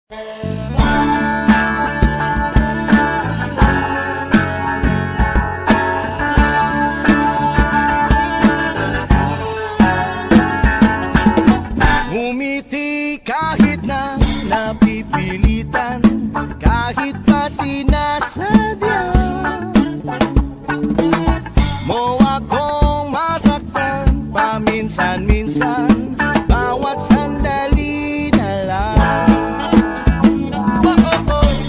Ngumiti kahit na napipilitan, kahit pa sinasadya mo akong masaktan paminsan-minsan, bawat sandali na lang.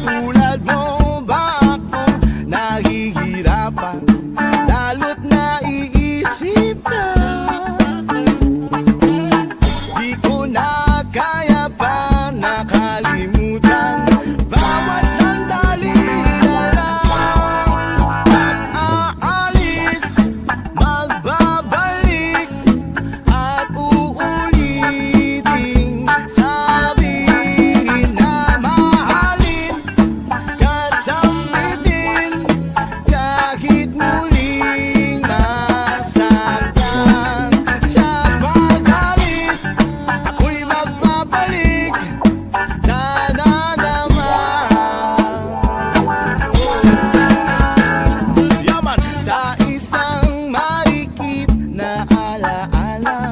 Tulad mo ba ako nahihirapan, lalo't naiisip ka? Di ko na kaya pa nakalimutan bawat sandali na lang. Pag-aalis, magbabalik at uulitin, sabihin na mahalin, kasambitin, kahit muling masaktan. Sa pag-alis, ako'y magbabalik, sana naman. Yaman sa isang maikip na alaala,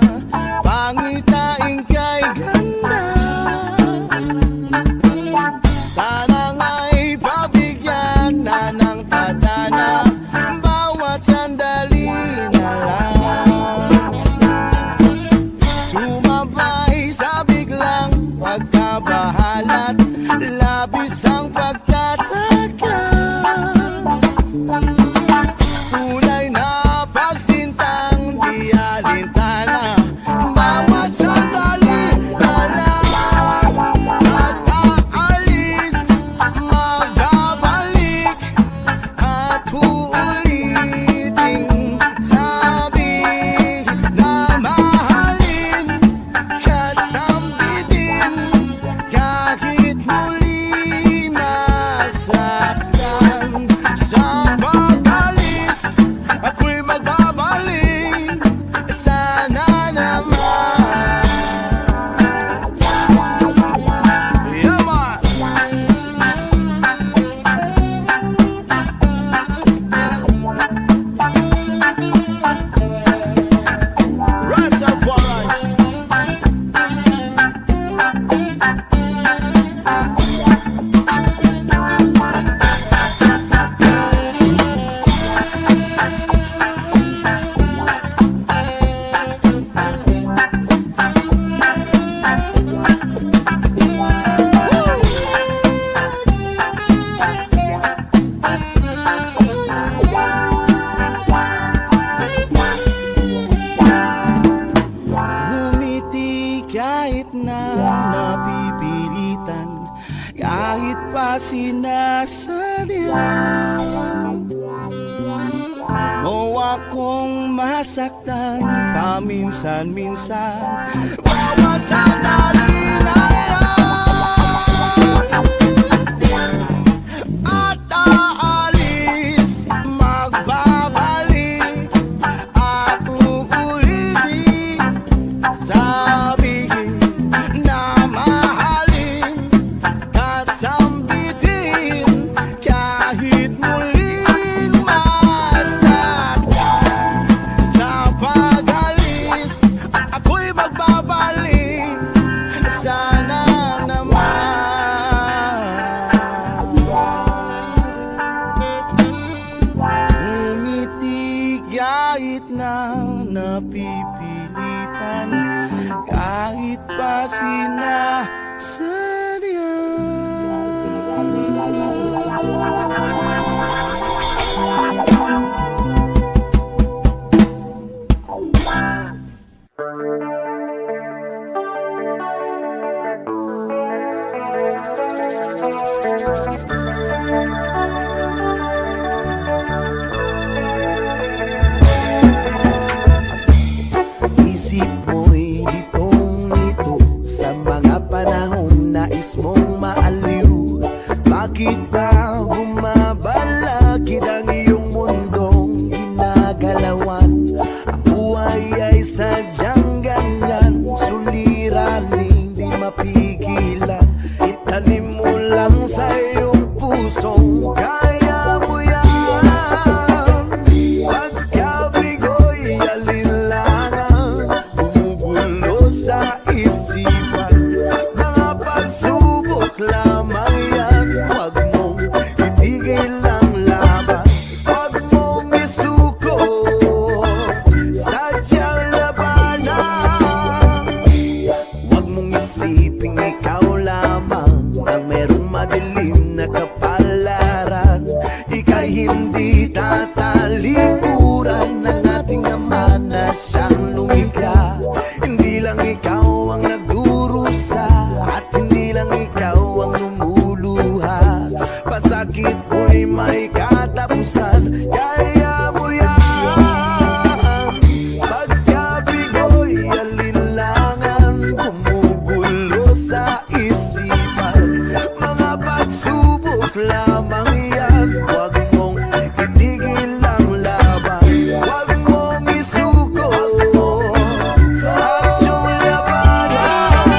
pangitain kay ganda. Sana nga'y pabigyan na ng tadhana bawat sandali na lang. Sumabay sa biglang pagkabahalat, labis ang pagtataka. Tunay na pagsintang di alintana, bawat sandali na lang. Pag-aalis, magbabalik at uulitin, sabihin na mahalin, kasambitin, kahit muli masaktan. Sa pag-alis, ako'y magbabalik, sana naman. Yaman! Rastafari. Ngumiti kahit na napipilitan, kahit pa sinasadya mo akong masaktan paminsan-minsan, bawat sandali na lang. At aalis, magbabalik at uulitin, sabihin na mahalin, kasambitin, kahit muling masaktan. Sa pag-alis, ako'y magbabalik, sana naman. Ngumiti kahit na napipilitan, kahit pa sinasadya. Isip mo'y itong-ito sa mga panahon nais mong maaliw. Bakit ba bumabalakid ang iyong mundong ginagalawan? Ang buhay ay sadyang ganyan, suliraning di mapigilan. Itanim ibigay mo lang sa iyong puso. Kaya mo yan. Pagkabigo'y alinlangan, gumugulo sa isipan. Mga pagsubok lamang yan, huwag mong itigil ang laban. Huwag mong isuko, sadyang labanan. Huwag mong isiping ikaw lamang ang merong madilim na kapalaran. Ika'y hindi tatalikuran ng ating Ama na siyang lumikha. Hindi lang ikaw ang nagdurusa at hindi lang ikaw ang lumuluha. Pasakit mo'y may katapusan, kaya mo yan. Pagkabigo'y alinlangan, gumugulo sa isipan. Mga pagsubok lamang yan, huwag mong itigil ang laban. Huwag mong isuko at yung labanan.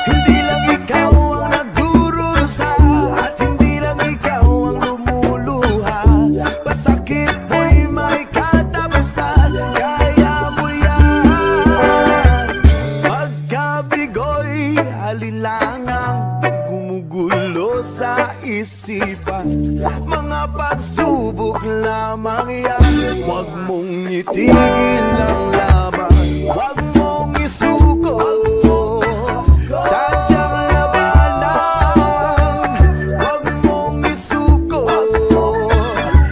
Hindi lang ikaw ang nagdurusa at hindi lang ikaw ang lumuluha. Pasakit mo'y may katapusan, kaya mo yan. Pagkabigo'y alilangang gumugulo sa isipan. Mga pagsubok lamang yan, huwag mong itigil ang laban. Huwag mong isuko, sadyang labanan. Huwag mong isuko,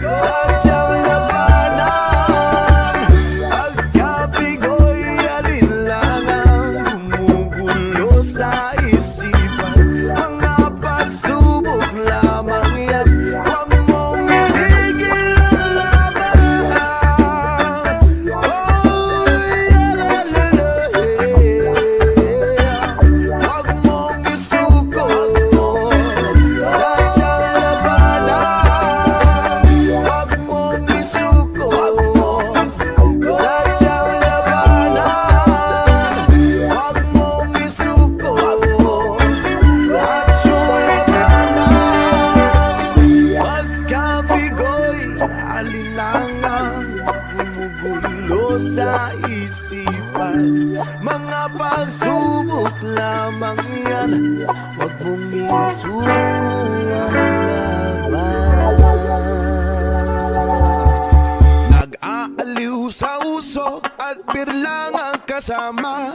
sadyang labanan. Pagkabigo'y alinlangan, gumugulo sa isipan. Mga pagsubok lamang yan, huwag mong itigil ang laban. Huwag mong isuko, sadyang labanan. Huwag mong isuko, sadyang labanan. Huwag mong isuko, aksyon labanan. Pagkabigo'y alinlangan, gumugulo sa isipan. Mga pagsubok lamang yan, huwag mong isuko ang laban. Nag-aaliw sa usok at birlang ang kasama.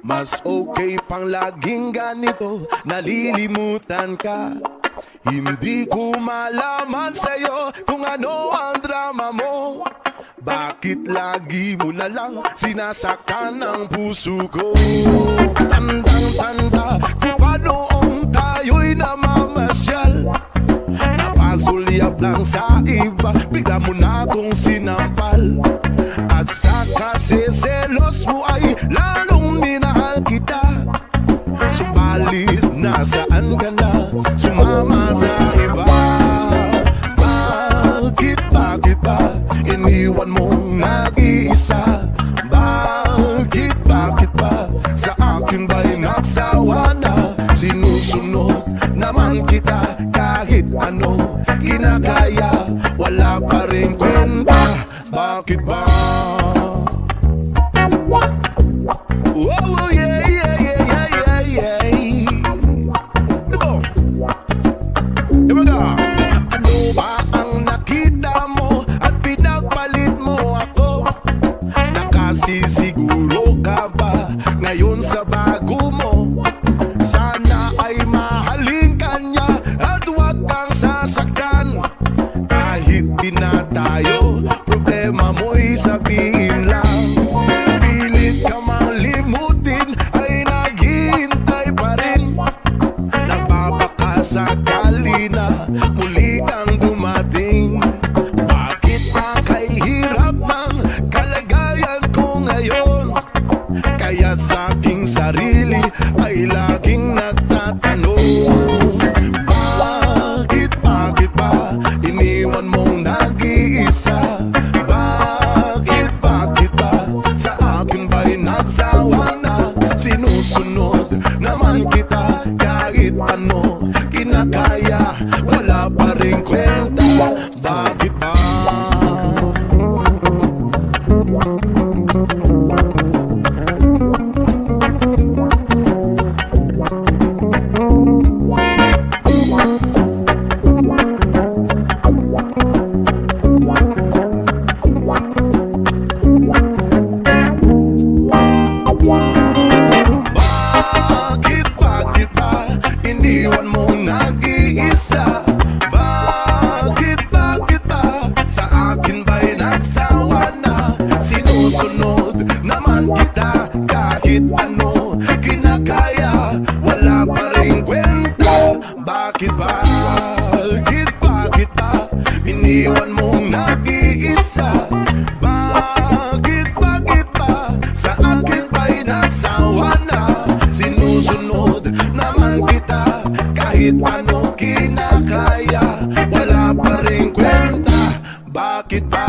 Mas okay pang laging ganito, nalilimutan ka. Hindi ko malaman sa'yo kung ano ang drama mo. Bakit lagi mo na lang sinasaktan ang puso ko? Tandang-tanda ko pa noong tayo'y namamasyal. Napasulyap lang sa iba, bigla mo na kong sinampal. At sa kasiselos mo ay lalong minahal kita. Subalit nasaan ka na, sumama sa iba. Bakit ba iniwan mong nag-iisa? Bakit ba sa akin ba'y nagsawa na? Sinusunod naman kita kahit ano kinakaya, wala pa rin kwenta. Bakit ba? Oh yeah, yeah, yeah, yeah, yeah, yeah. Diba? Diba ka? Ano ba ang nakita mo at pinagpalit mo ako? Nakasisiguro ka ba ngayon sa bago mo? Sana ay mahalin ka niya at huwag kang sasaktan. Kahit di na tayo, problema mo'y sabihin lang. Pilit ka mang limutin ay naghihintay pa rin. Nagbabaka sakali na muli kang kwenta. Bakit ba? Bakit ba iniwan mong nag-iisa? Bakit ba sa akin ba'y nagsawa na? Sinusunod naman kita kahit ano kinakaya, wala pa rin kwenta. Bakit ba iniwan mong nag-iisa? Bakit ba sa akin ba'y nagsawa na? Sinusunod naman kita kahit ano kinakaya, wala pa rin kwenta. Bakit ba?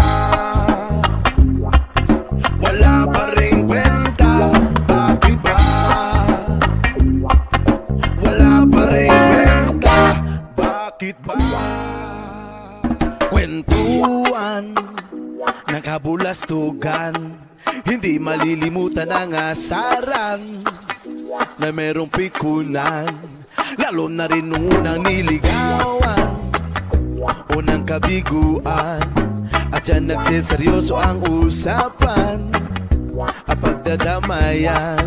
Wala pa rin kwenta. Bakit ba? Wala pa rin kwenta. Bakit ba? Kwentuhan ng kabulastugan, hindi malilimutan ang asaran na merong pikunan, lalo na rin unang niligawan, unang kabiguan, at dyan nagseseryoso ang usapan, ang pagdadamayan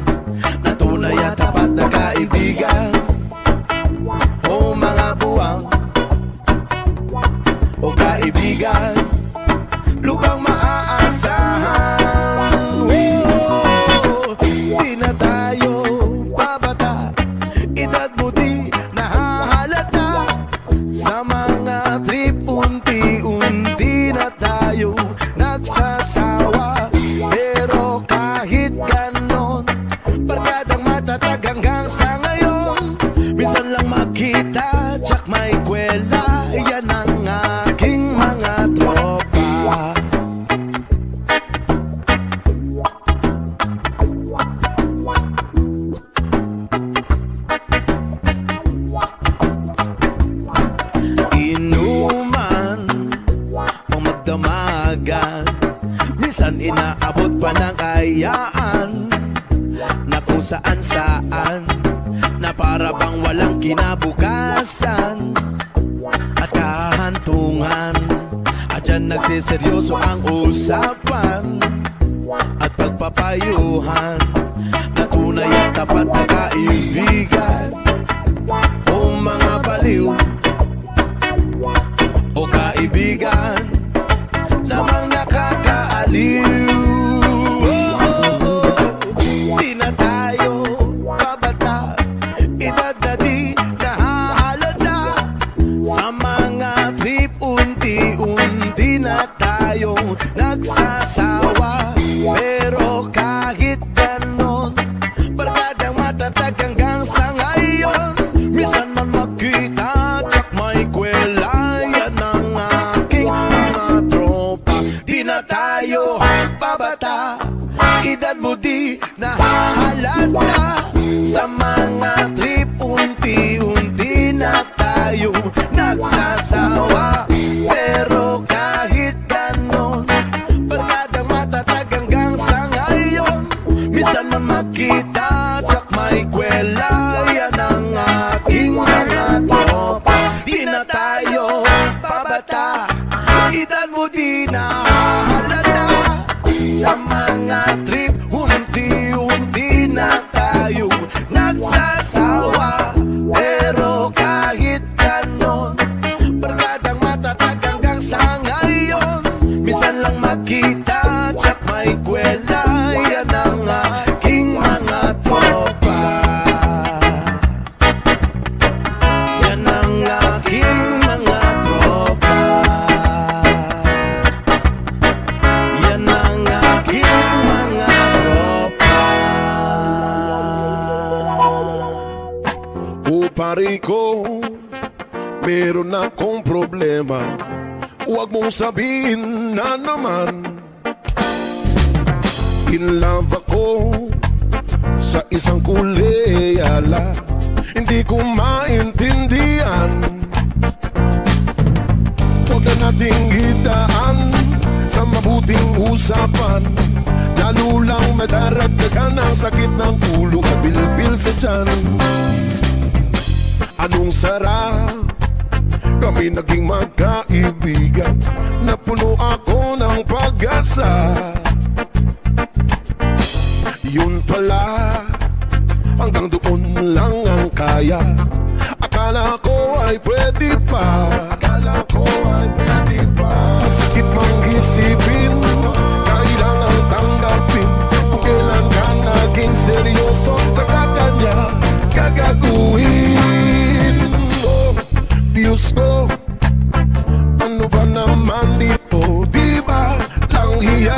na tunay at tapat na kaibigan. O mga buwang o kaibigan, lubang maaasahan. Di na tayo babata, edad mo di nahahalata. Sa mga trip unti-unti na tayo nagsasawa. Pero kahit ganon, barkadang matatag hanggang sa ngayon. Minsan lang makita, tsak may kwela, yan ang aking mga tropa. Inuman pang magdamagan, minsan inaabot pa ng ayaan, na kung saan-saan, na para bang walang kinabukasan at kahantungan. At dyan nagsiseryoso ang usapan at pagpapayuhan, na tunay at tapat na kaibigan. O mga baliw o kaibigan namang nakakaaliw. Di na tayo babata, edad na di nahahalata. Sa mga trip unti-unti na tayo nagsasawa. Pero kahit ganon, barkadang matatag hanggang sa ngayon. Minsan man magkita, tsak may kwela, yan ang aking mga tropa. Di na tayo babata, edad mo di nahahalata. Sa mga trip unti-unti na tayo nagsasawa. Pero kahit ganon, barkadang matatag hanggang sa ngayon. Minsan man makita, tsak may kwela, yan ang aking mga tropa. Di na tayo babata, edad mo di nahahalata. Sa mga trip unti-unti na tayo nagsasawa. Pero kahit ganon, barkadang matatag hanggang sa ngayon. Minsan lang makita, tsak may kwela, yan ang aking mga tropa. Yan ang aking mga tropa. Yan ang aking mga tropa. O pare ko, meron akong problema. Huwag mong sabihin na naman in love ako sa isang kuleyala. Hindi ko maintindihan ating idaan sa mabuting usapan. Lalo lang madaragdagan ang sakit ng ulo at bilbil sa tiyan. Anong sarap kami naging magkaibigan, napuno ako ng pag-asa. Yun pala, hanggang doon lang ang kaya. Akala ko ay pwede pa, akala ko ay pwede pa. Masakit mang isipin, kailangan tanggapin. Kung kailan ka naging seryoso, saka kanya gagaguhin. Oh, Diyos ko, ano ba naman dito? Di ba lang hiya?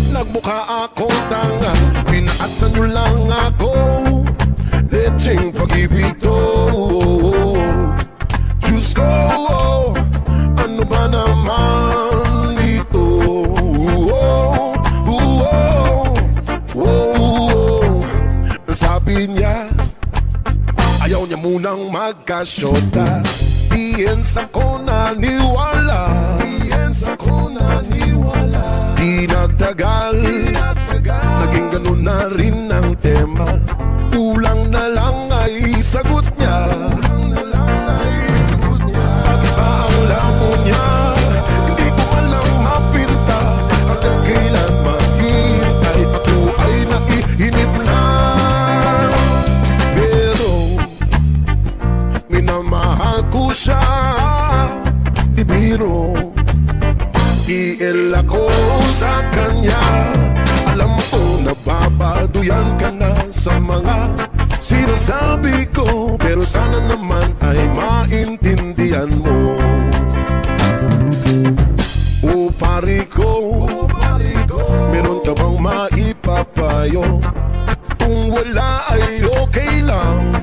Nagmukha akong tanga, pinaasan nyo lang ako. Lecheng pag-ibig to. Diyos ko, ano ba naman dito? Sabi niya, ayaw niya munang magkasyota. Diyan ko naniwala, diyan ko naniwala. Di nagtagal, naging ganun na rin ang tema. Kulang na lang ay sagot niya, Bakit ba ang labo niya? Hindi ko malang mapirta. Hanggang kailan maghihintay, ako ay naiinip na. Pero minamahal ko siya, di biro. Tiil ako sa kanya. Alam ko nababaduyan ka na sa mga sinasabi ko, pero sana naman ay maintindihan mo. O pari ko, meron ka bang maipapayo? Kung wala ay okay lang,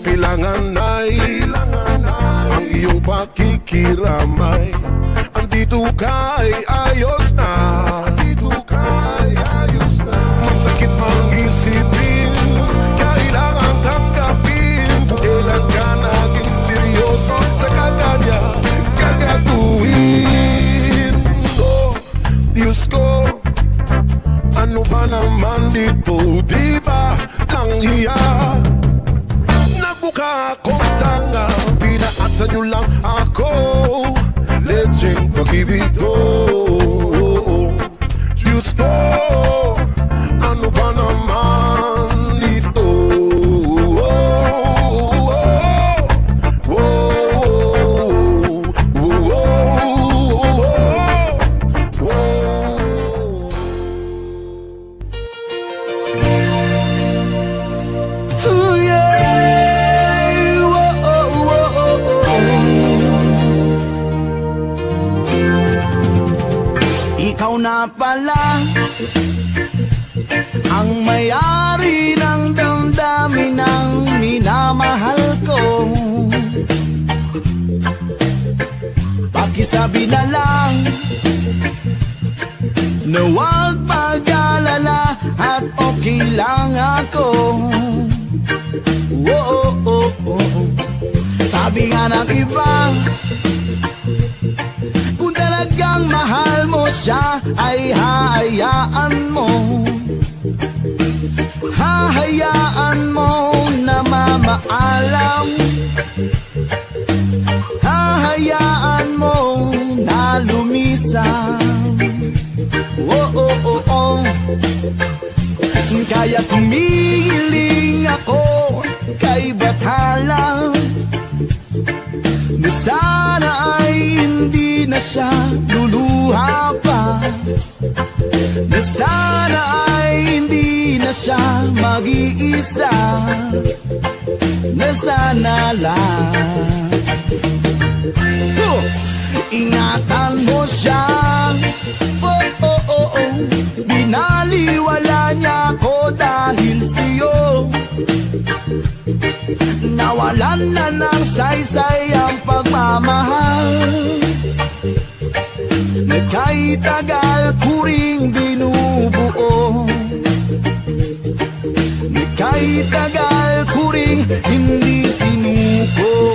kailangan ay ang iyong pakikiramay. Andito ka ay ayos na, masakit mang isipin, kailangan tanggapin. Kung kailan ka naging seryoso, saka kanya gagaguhin. Oh, Diyos ko, ano ba naman dito? Di ba lang hiya? Nagmukha akong tanga, pinaasan nyo lang ako. Lecheng pag-ibig to. Diyos ko, ano ba naman dito? Ikaw na pala ang may-ari ng damdamin ng minamahal ko. Pakisabi na lang na huwag mag-alala at okay lang ako. Sabi nga ng iba, kung talagang mahal mo siya ay hahayaan mo. Hahayaan mo na mamaalam. Hahayaan mo na lumisan. Kaya tumihiling ako kay Bathala na sana ay hindi na siya luluha pa, na sana ay hindi na siya mag-iisa, na sana lang ingatan mo siya. Binaliwala niya ko dahil sa'yo. Nawalan na ng saysay ang pagmamahal na kay tagal ko ring binubuo, na kay tagal ko ring hindi sinuko.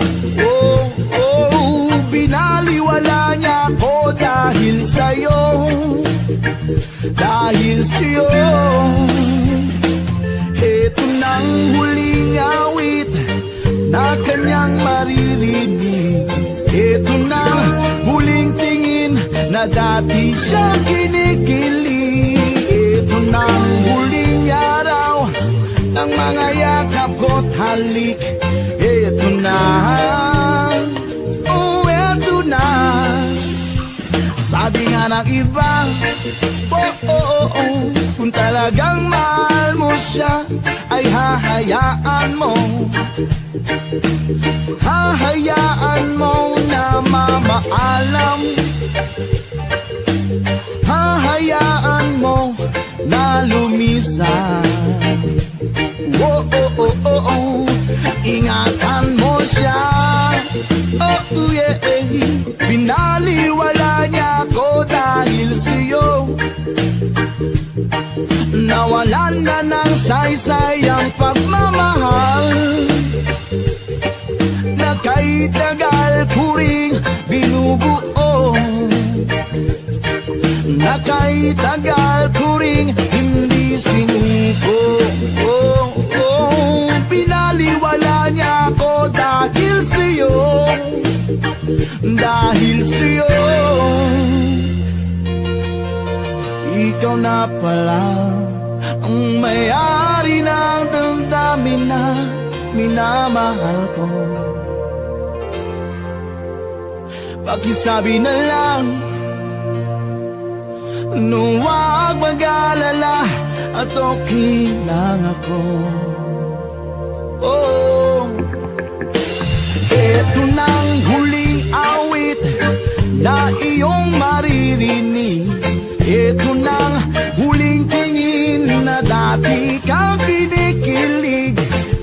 na dati siyang kinikilig. Ito na ang huling araw ng mga yakap ko't halik. Ito na, oh ito na. Sabi nga ng iba, kung talagang mahal mo siya, ay hahayaan mo. Hahayaan mo na mamaalam. Hahayaan mo na lumisan. Ingatan mo siya. Oh yeah. Pinaliwala niya ako dahil sa'yo. Nawalan na ng saysay ang pagmamahal na kay tagal ko ring binubuo. Na kay tagal ko ring hindi sinuko. Pinaliwala niya ako dahil sa'yo. Dahil sa'yo. Ikaw na pala ang may-ari ng damdamin na minamahal ko. Pakisabi na lang, huwag mag-alala at okay lang ako. Oh, eto nang huling awit na iyong maririnig. Eto nang huling tingin na dati kang kinikilig.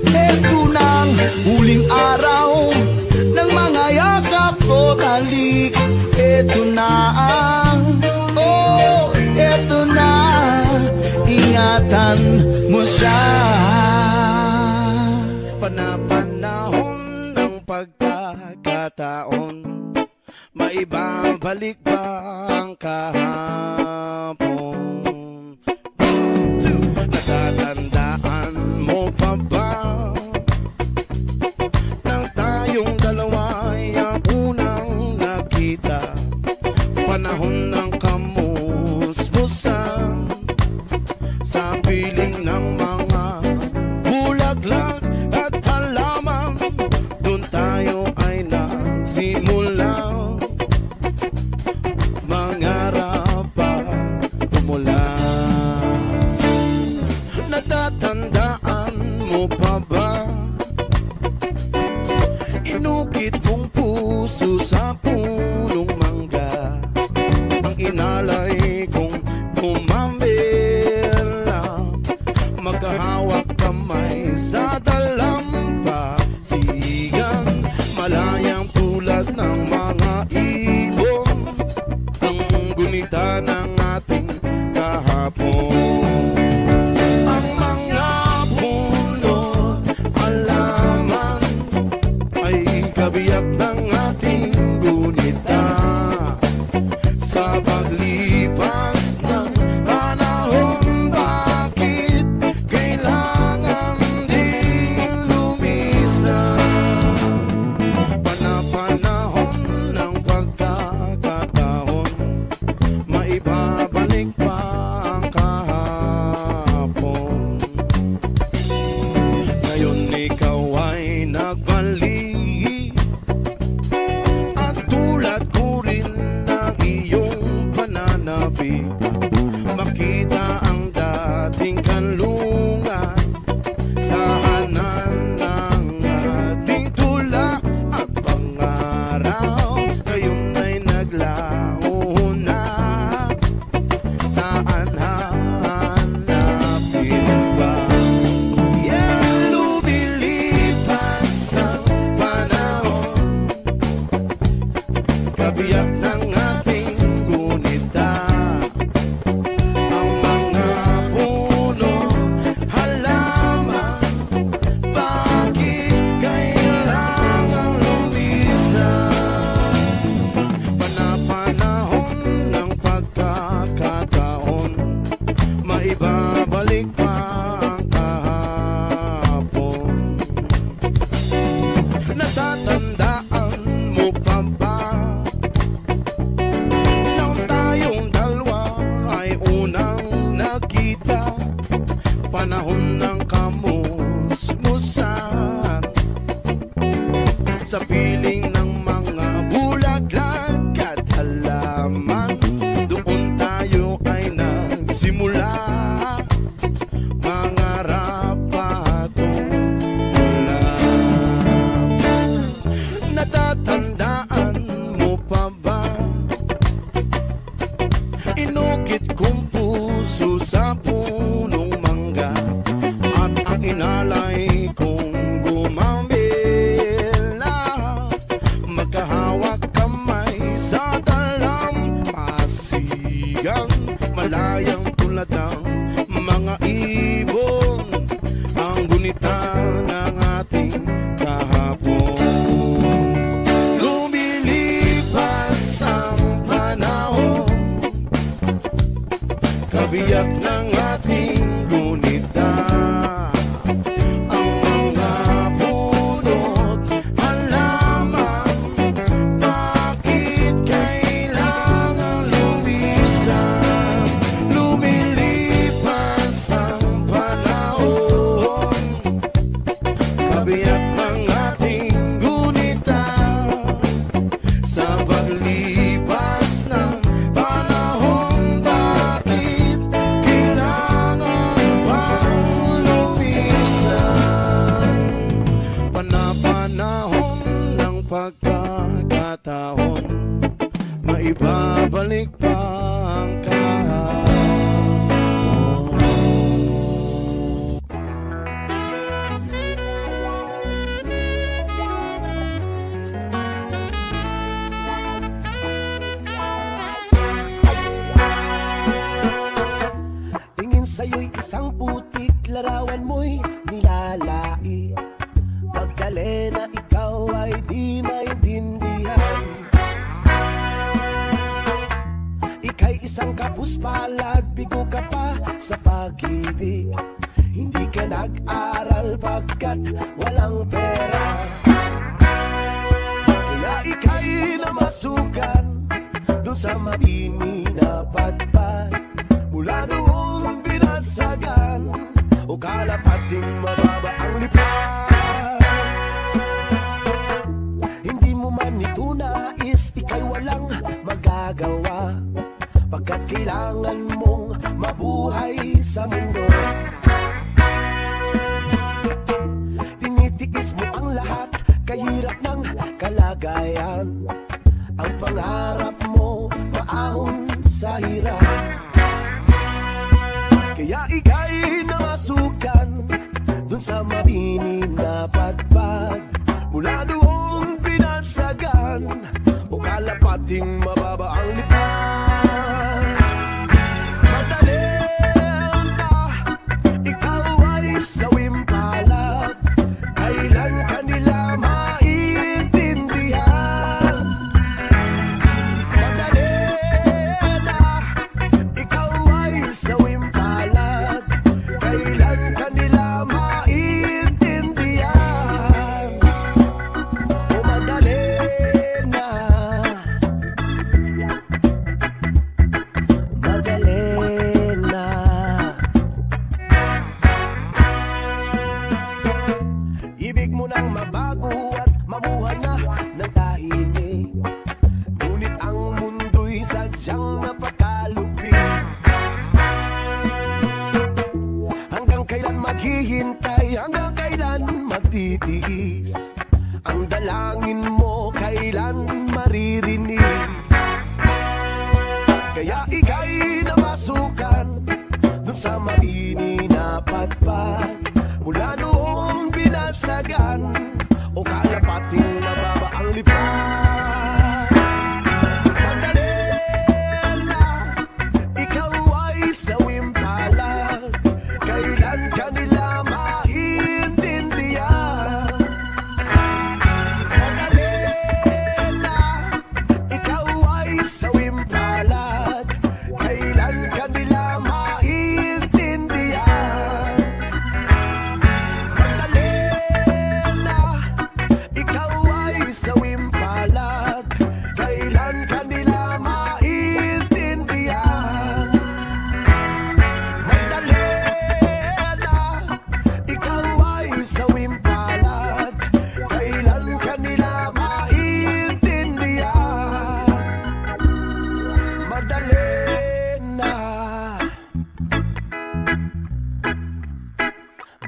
Eto nang huling araw ng mga yakap ko talik. Eto na ang, oh, eto na, ingatan mo siya. Panapanahon ng pagkakataon, maibabalik ba ang kahapon? Natatandaan mo pa ba nang tayong dalawa ay ang unang nakita? Panahon ng kamusmusan sa piling ng mga bulaklak at halaman. Doon tayo ay nagsimula mangarap pa umula. Natatandaan mo pa ba inukit mong puso sa punong mangga? Ang inalay kong kumambela, magkahawak kamay sa dalampasigan. Malayang tulad ng mga ibon ang gunita ng ating kahapon. Ang mga puno, halaman ay kabiyak ng ating gunita. Sa paglipas ng panahon, bakit kailangan din lumisan? Panapanahon ng pagkakataon, maibabalik pa ang kahapon. Ngayon ikaw ay nagbalik, pagkakataon, maibabalik pa ang kahapon. Tingin sa'yo'y isang putik, larawan mo'y nilalait. Pagdali na ikaw ay di maintindihan. Ika'y isang kapuspalad, bigo ka pa sa pag-ibig. Hindi ka nag-aral pagkat walang pera. Kaya ika'y namasukan dun sa mabini na padpad. Mula noong binagsagan o kalapating mababa ang lipad. Hindi mo man ito nais, ika'y walang magagawa, pagkat kailangan mong mabuhay sa mundo. Tinitiis mo ang lahat, kahirap ng kalagayan. Ang pangarap mo, maahon sa hirap. Kaya ika'y namasukan dun sa mabini na padpad. Mula noong binagsagan o kalapating mababa ang lipad. Madali na ikaw ay sawim palad, kailan ka nila maintindihan. Madali na ikaw ay sawim palad, kailan ka nila maintindihan. O madali na, madali na. Ibig mo nang mabago at mamuhay na ng tahimik, ngunit ang mundo'y sadyang napakalupit. Hanggang kailan maghihintay, hanggang kailan magtitiis? Ang dalangin mo kailan maririnig? Kaya ika'y namasukan dun sa mabini na padpad. Mula noong binagsagan o kalapating mababa ang lipad. Madali na ikaw ay sawim palad, kailan ka nila maintindihan. Madali na ikaw ay sawim palad, kailan ka nila maintindihan. Madali na ikaw ay sawim palad, kailan ka nila maintindihan. Madali na ikaw ay sawim palad, kailan ka nila maintindihan. Madali na,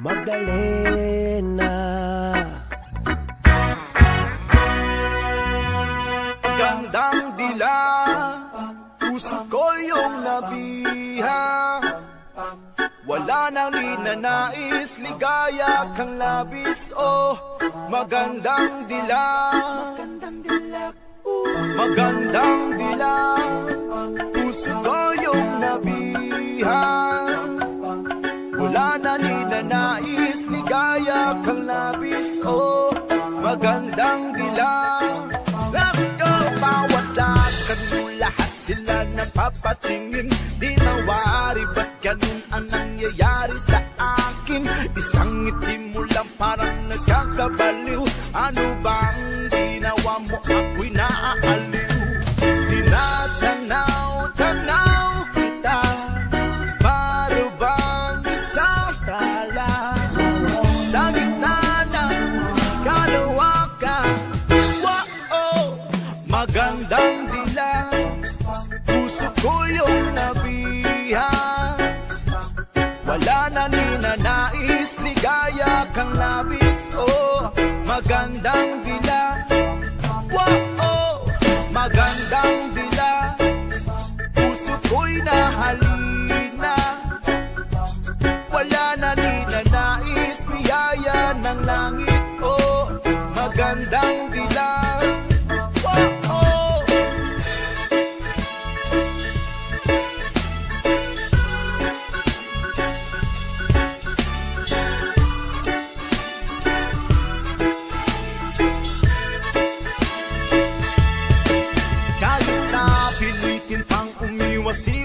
madali na. Gandang dila, puso ko yung nabiha. Wala nang ninanais, ligaya kang labis. Oh, magandang dila, magandang dila, puso ko yung nabiha. Wala na ninanais, ligaya kang labis. Oh, magandang dila. Let's go! Bawat lakad mo, lahat sila napapatingin. Di nawari, ba't ganun ang nangyayari sa akin? Isang ngiti mo lang parang nagkakabaliw. Ano bang ginawa mo, ako'y naaaliw? Tinatanaw-tanaw kita, para bang isang tala sa gitna ng kalawakan. Wow! Magandang dila, puso ko yung nabiha. Wala na ninanais, ligaya kang labis. Oh, magandang dila,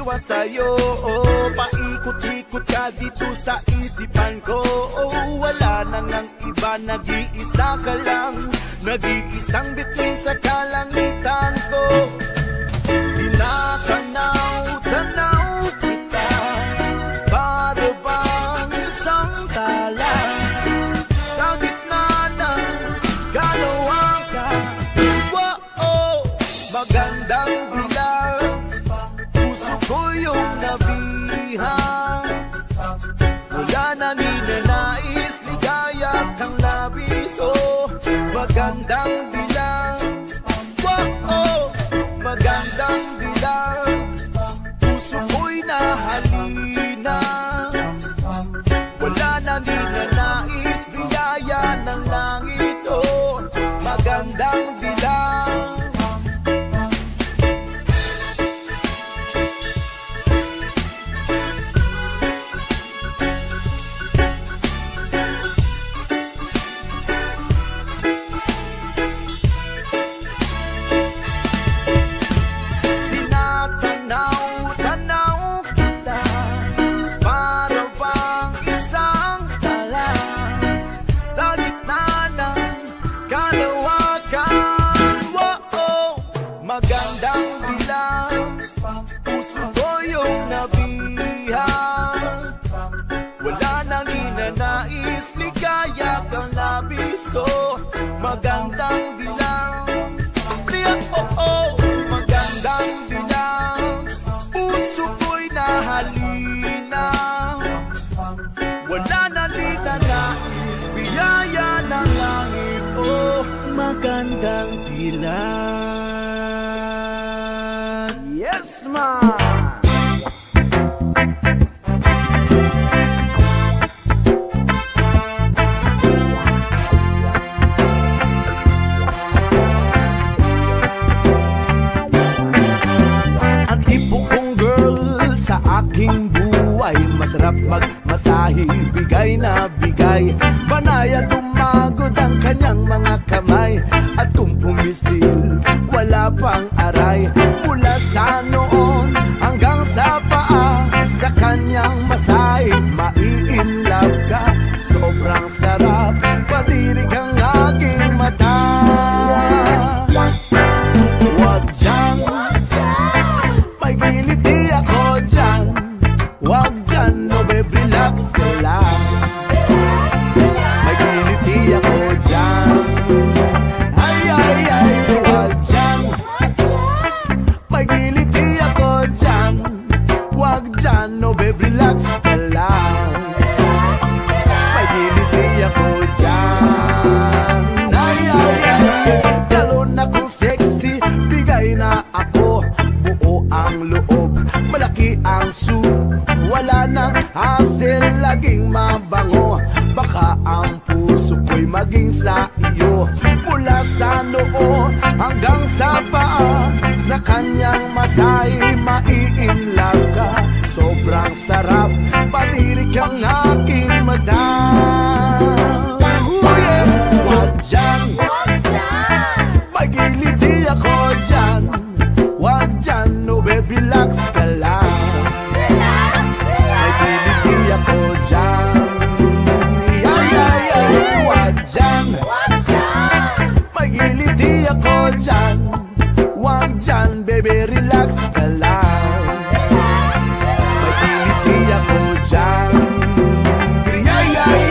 magagawa sa'yo. Paikot-ikot ka dito sa isipan ko. Wala nang ang iba, nag-iisa ka lang, nag-iisang bituin sa kalangitan ko. Tinatanaw-tanaw kita, para bang isang tala sa gitna ng kalawakan. Wow, magandang dilag, puso ko yung nabihang. Wala na ninanais, ligaya kang labis. Magandang dilag, wow, magandang dilag, puso ko'y nahalina. Wala na ninanais, biyaya ng langit. Magandang dilag. Tinatanaw-tanaw kita, para bang isang tala sa gitna ng kalawakan. Wow, magandang dilag, puso ko yung nabihang. Wala nang ninanais, ligaya kang labis. Magandang dilag, magandang dilag, puso ko'y nahalina. Wala na ninanais, biyaya ng langit. Magandang dilag. Yes, ma! Ang tipo kong girl sa aking buhay, masarap magmasahe, bigay na bigay. Banaya tumagod ang kanyang mga kamay, at kung pumisil, wala pang aray. Mula sa noon hanggang sa paa, sa kanyang masahe, mai-inlove ka. Sobrang sarap, patirik ang aking mata. Wag dyan, may giliti ako dyan. Wag dyan, no babe, relax ka lang. May giliti ako dyan. Ay, ay, ay, wag dyan. May giliti ako dyan. Wag dyan, no babe, relax ka lang. May giliti ako dyan. Ay, ay, ay, lalo na kung sexy, bigay na ako. Buo ang loob, malaki ang suit. Wala nang hassle, laging mabango. Baka ang puso ko'y maging sa iyo. Mula sa noo hanggang sa paa, sa kanyang masahe, mai-inlove ka. Sobrang sarap, patirik ang aking mata. Wag dyan, may giliti ako dyan. Wag dyan, no babe, relax ka lang. May giliti ako dyan. Ay, ay, ay, wag dyan. May giliti ako dyan. Wag dyan, baby, relax ka lang. May giliti ako dyan. Ay, ay, ay,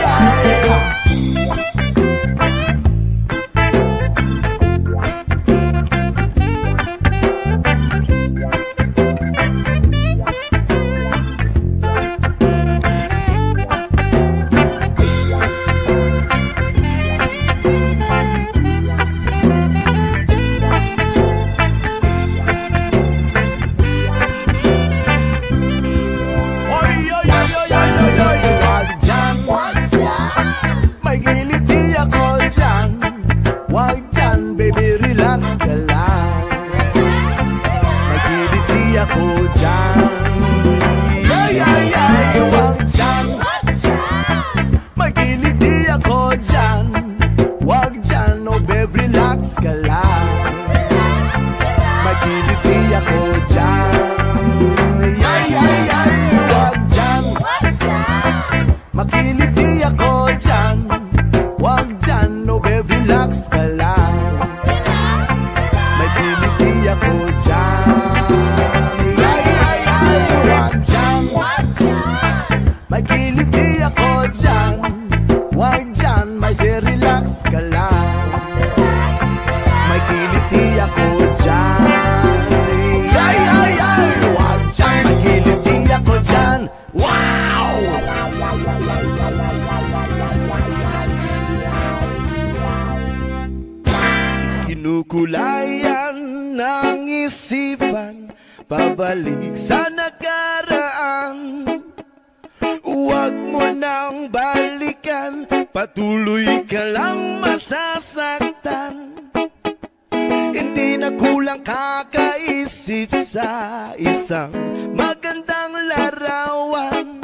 ngiti ako dyan. Ay, ay, ay, wag dyan, magiliti ako dyan. Wow! Kinukulayan ng isipan, pabalik sa nakaraan. Huwag mo nang balikan, patuloy ka lang masasaktan. Hindi na kulang kakaisip sa isang magandang larawan.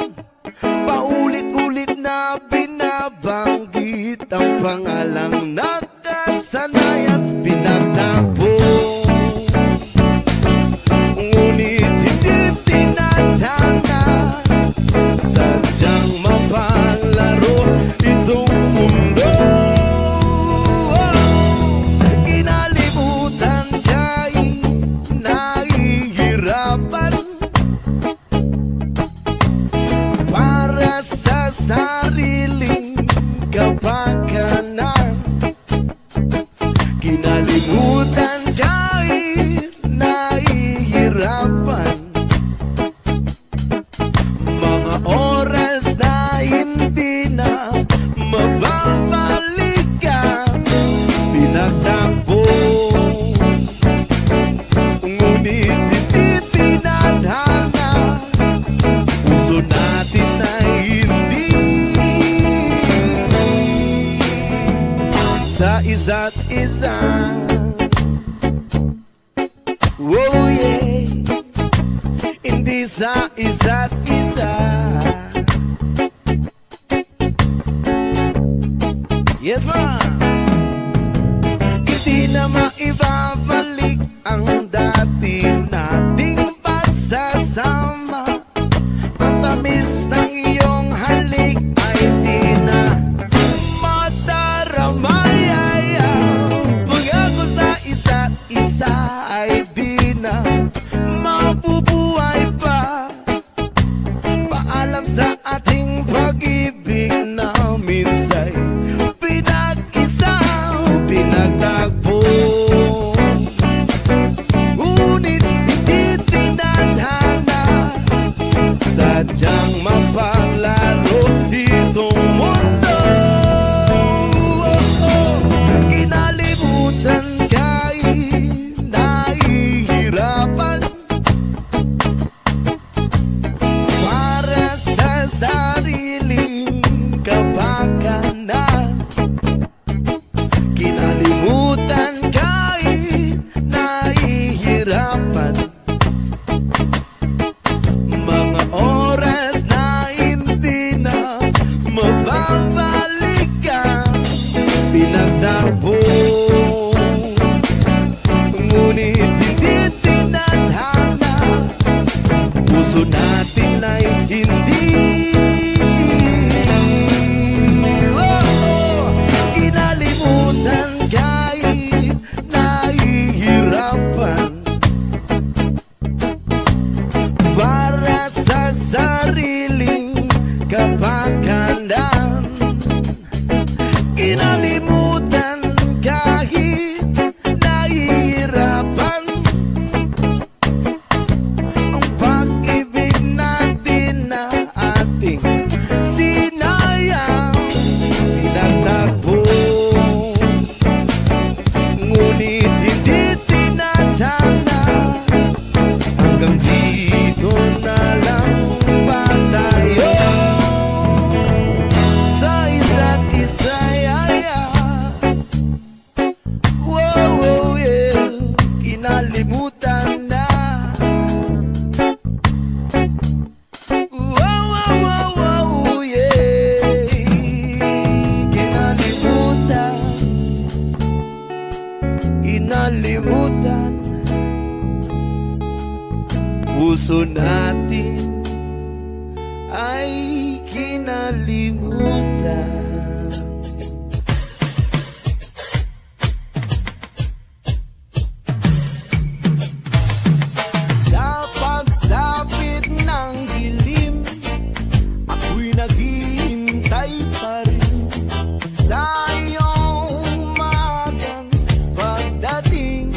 Paulit-ulit na binabanggit ang pangalang nakasanayan, pinagtagpo. Ngunit hindi tinatana, sadyang mapanglaro itong mundo. Inalimutan ka'y nahihirapan para sa sariling kapakanan. Kinalimutan ka'y nahihirapan, mga oras na hindi na mababalikan. Pinagtagpo, ngunit hindi tinadhana, puso natin ay hindi sa isa't isa. Oh yeah, hindi sa isa't isa. Yes ma'am. Hindi na maibabalik ang dati nating pagsasama. Ang tamis ng iyong halik ay di na mataramay. Pag-ako sa isa't isa ay di na mabubuhay pa. Paalam sa ating pag-ibig na minsay pinag-isa, pinagtagpo. Ngunit hindi tinadhana, sadyang mapanglaro itong mundo. Kinalimutan ka'y nahihirapan para sa sariling kapakanan. Kinalimutan ka'y nahihirapan, mga oras na hindi na mababalikan. Pinagtagpo, ngunit hindi tinadhana, puso natin ay hindi. Inalimutan ka'y nahihirapan para sa sariling kapakanan. Inalimutan kahit nahihirapan, ang pag-ibig natin na ating sinayang. Pinagtagpo, ngunit hindi tinadhana, hanggang dito na lang ba tayo sa isa't isa? Wow, wow, yeah, kinalimutan na. Wow, wow, wow, wow, yeah, kinalimutan, inalimutan. Puso natin ay kinalimutan. Sa pagsapit ng dilim, ako'y naghihintay pa rin sa iyong magang pagdating.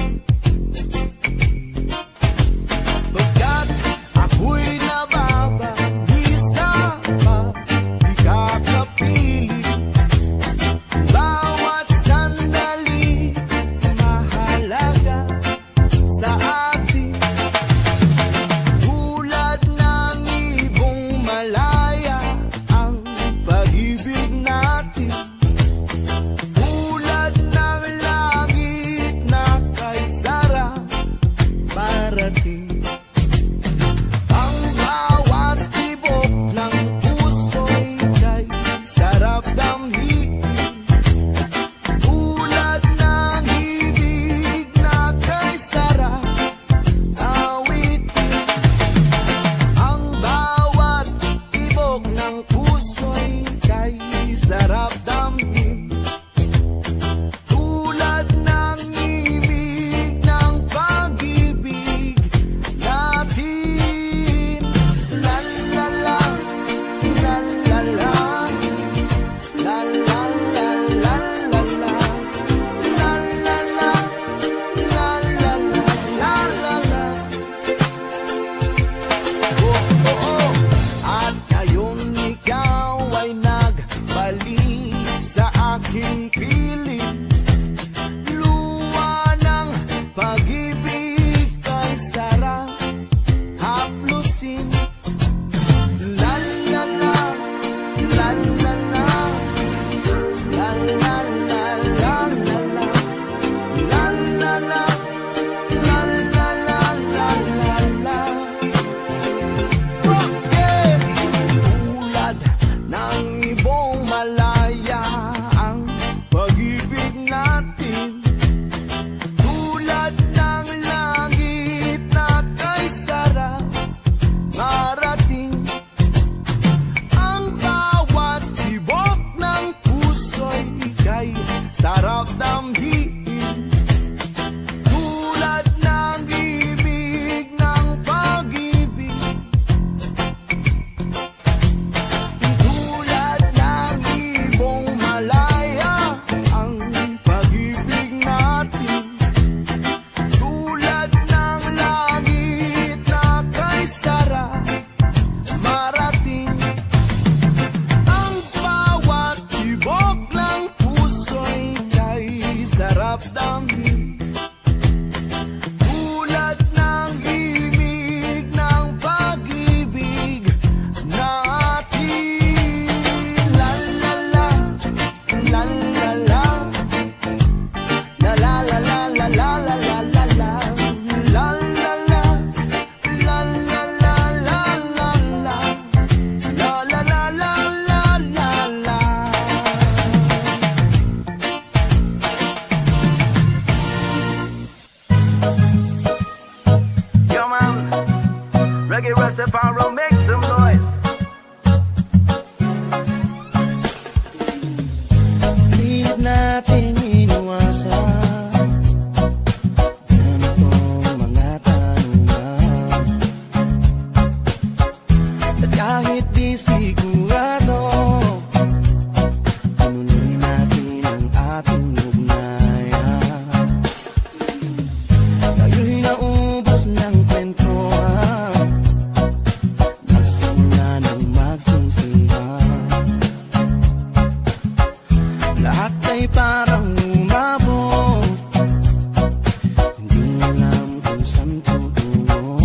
Rastafari, make some noise. Pilit natin iniwasan ganitong mga tanungan. At kahit di sigurado, tununin natin ang ating ugnayan. Kayo'y naubos ng kwentuhan, nagsimula ng magsisihan. Lahat ay parang umabot, hindi alam kung saan tutungo.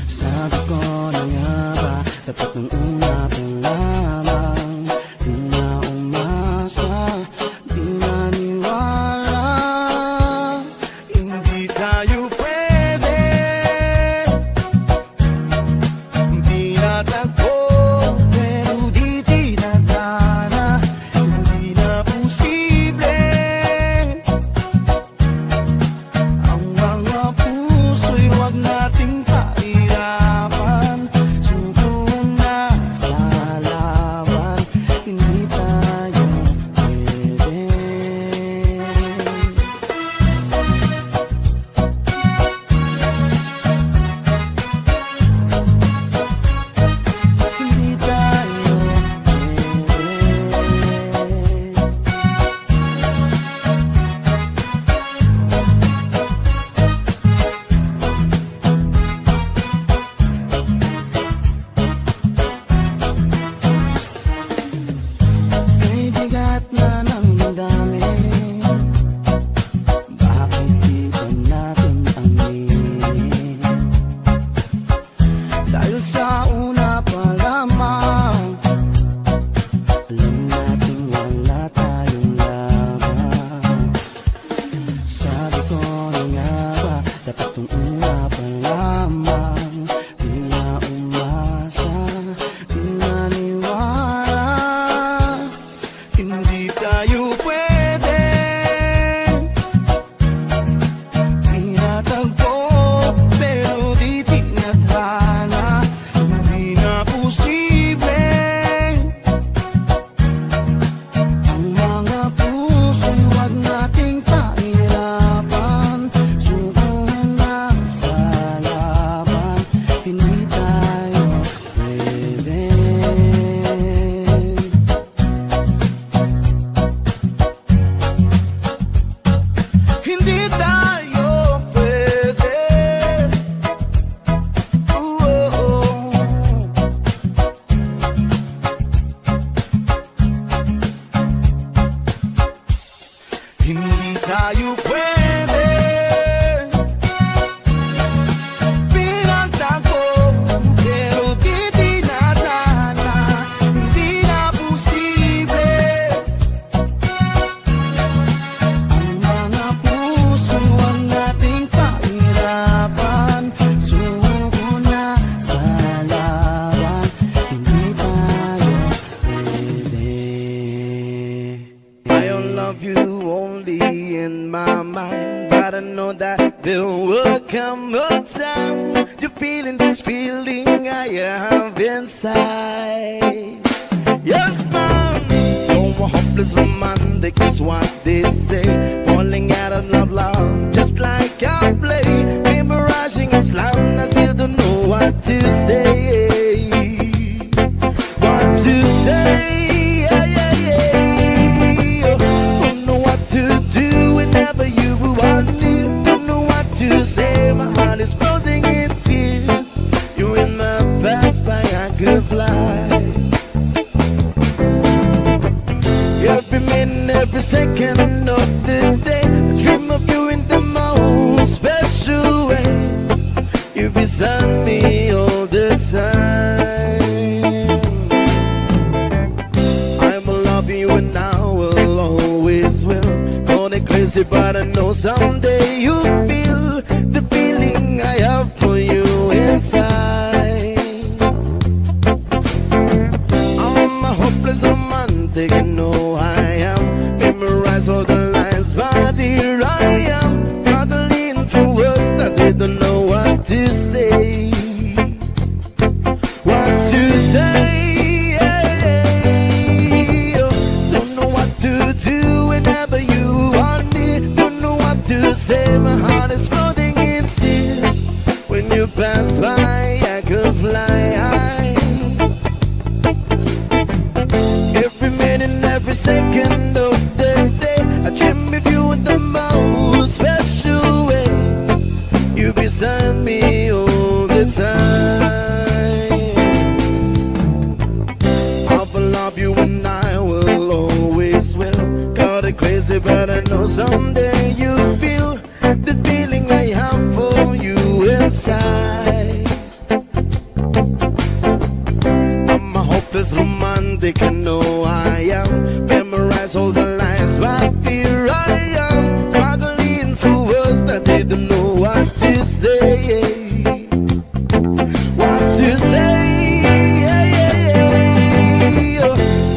Sabi ko na nga ba, dapat nung una pa lamang, di na umasa, di naniwala. Hindi tayo pwede, hindi natagpo, pero di tinadhana, hindi na posible. Ang mga puso'y huwag nating pahirapan, subukan na sa laban, hindi tayo pwede. Hindi tayo pwede. May bigat na ng damdamin, bakit di ba natin aminin? Dahil sa una pa lamang, alam natin wala tayong laban. Sabi ko na nga ba, dapat nung una pa lamang, di na umasa, di naniwala. Hindi tayo pwede, tinatagpo, pero di tinadhana, hindi na posible. Ang mga puso'y huwag nating pahirapan, subukan na sa laban, hindi tayo pwede. Hindi tayo pwede. Hindi tayo pwede, pinagtago, pero di tinadhana, hindi na posible. Ang mga puso huwag nating pahirapan, suko na sa laban, hindi tayo pwede. I don't love you only in my mind, but I know that there will come a time you're feeling this feeling I have inside. Yes, man. Oh, a hopeless romantic is what they say. Falling out of love, just like I play. Memorizing a slam, I still don't know what to say. What to say? Yeah, yeah, yeah. Don't know what to do whenever you want me. Don't know what to say. My heart is floating in tears. You're in my past, but I could fly. Every minute, every second of the day, I dream of you in the most special way. You're beside me all the time. I will love you and I will always will. Call it crazy, but I know someday you'll feel the feeling I have for you inside. I'm a hopeless romantic, you know I am. Memorize all the lines, but here I am, struggling for words that they don't know what to say. say my heart is floating in tears. When you pass by, I could fly high. Every minute, every second of the day, I dream of you in the most special way. You beside me all the time. I will love you and I will always will. Call it crazy, but I know someday you feel the feeling I have for you inside. I'm a hopeless romantic, I know I am. Memorize all the lines, but here I am, struggling through words that they don't know what to say. What to say?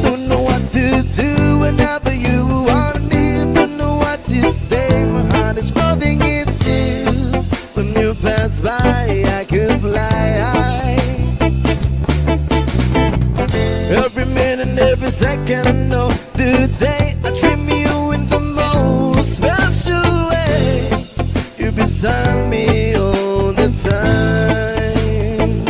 Don't know what to do whenever you want me. Don't know what to say. My heart is floating in tears. When you pass by, I could fly high. Every minute, every second of the day, I dream you in the most special way. You beside me all the time.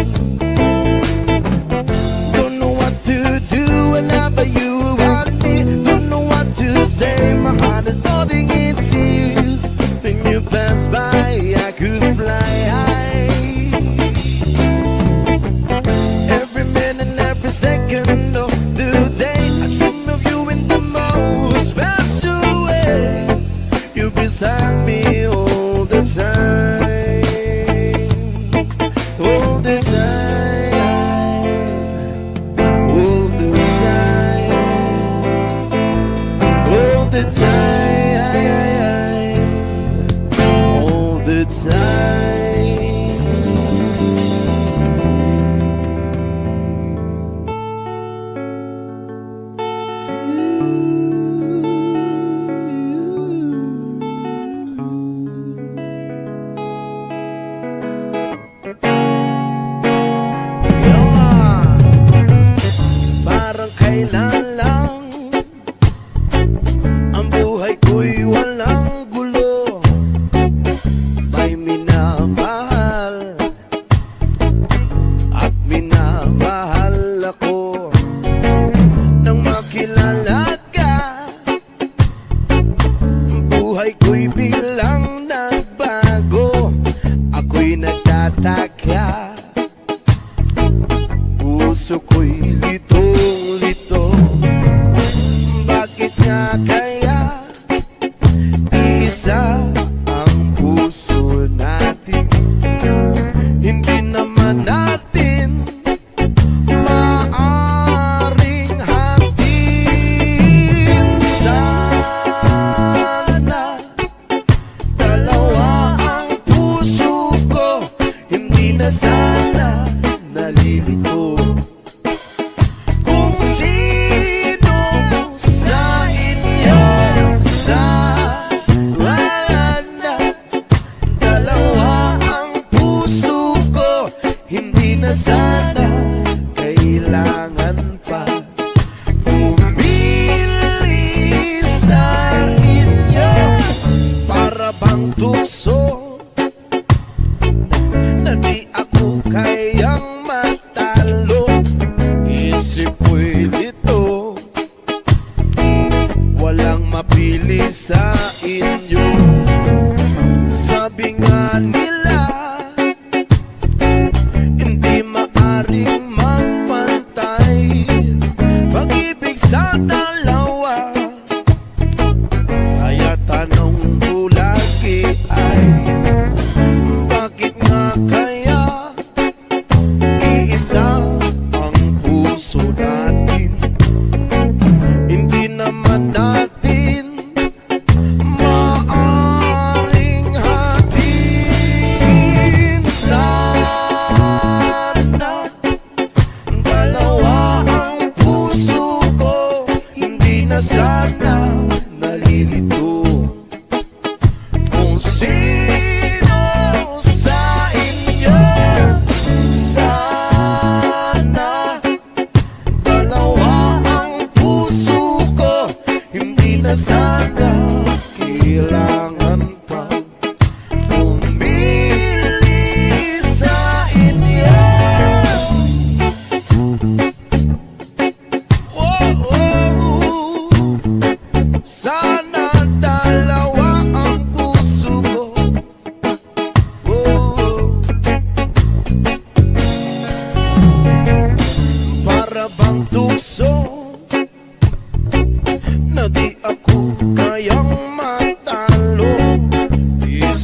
Don't know what to do whenever you want me. Don't know what to say. My heart is floating in tears. When you pass by, I could fly high. Every minute, every second of the day, I dream of you in the most special way. You beside me all the time. All the time. All the time. All the time. All the time. Parang kailan lang ang buhay ko'y walang gulo. May minamahal at minamahal ako. Nang makilala ka, ang buhay ko'y bilang nagbago. Ako'y nagtataka, puso ko'y litong-lito. Bakit nga kaya iisa ang puso natin? Hindi naman natin maaring hatiin. Sana dalawa ang puso ko, hindi na sana nalilito. Kung sino sa inyo sana dalawa ang puso ko, hindi na sana kailangan pa pumili sa inyo. Para bang tukso na di ako kayang matalo. Isip ko'y lito, walang mapili sa inyo. Sabi nga nila, hindi maaring magpantay pag-ibig sa dalawa. Kaya tanong ko lagi ay, bakit nga kaya iisa ang puso natin? Hindi naman natin maaring hatiin. Sana dalawa ang puso ko, hindi na sana nalilito. Kung sino sa inyo sana dalawa ang puso ko, hindi na sana kailangan pa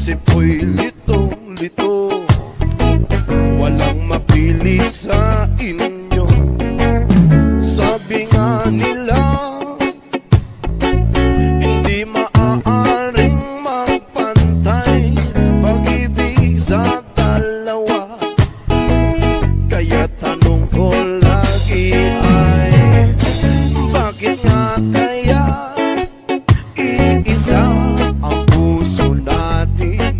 isip ko'y litong-lito, walang mapili sa inyo. Sabi nga nila, hindi maaaring magpantay pag-ibig sa dalawa. Kaya tanong ko lagi ay, bakit nga kaya iisa ang puso natin?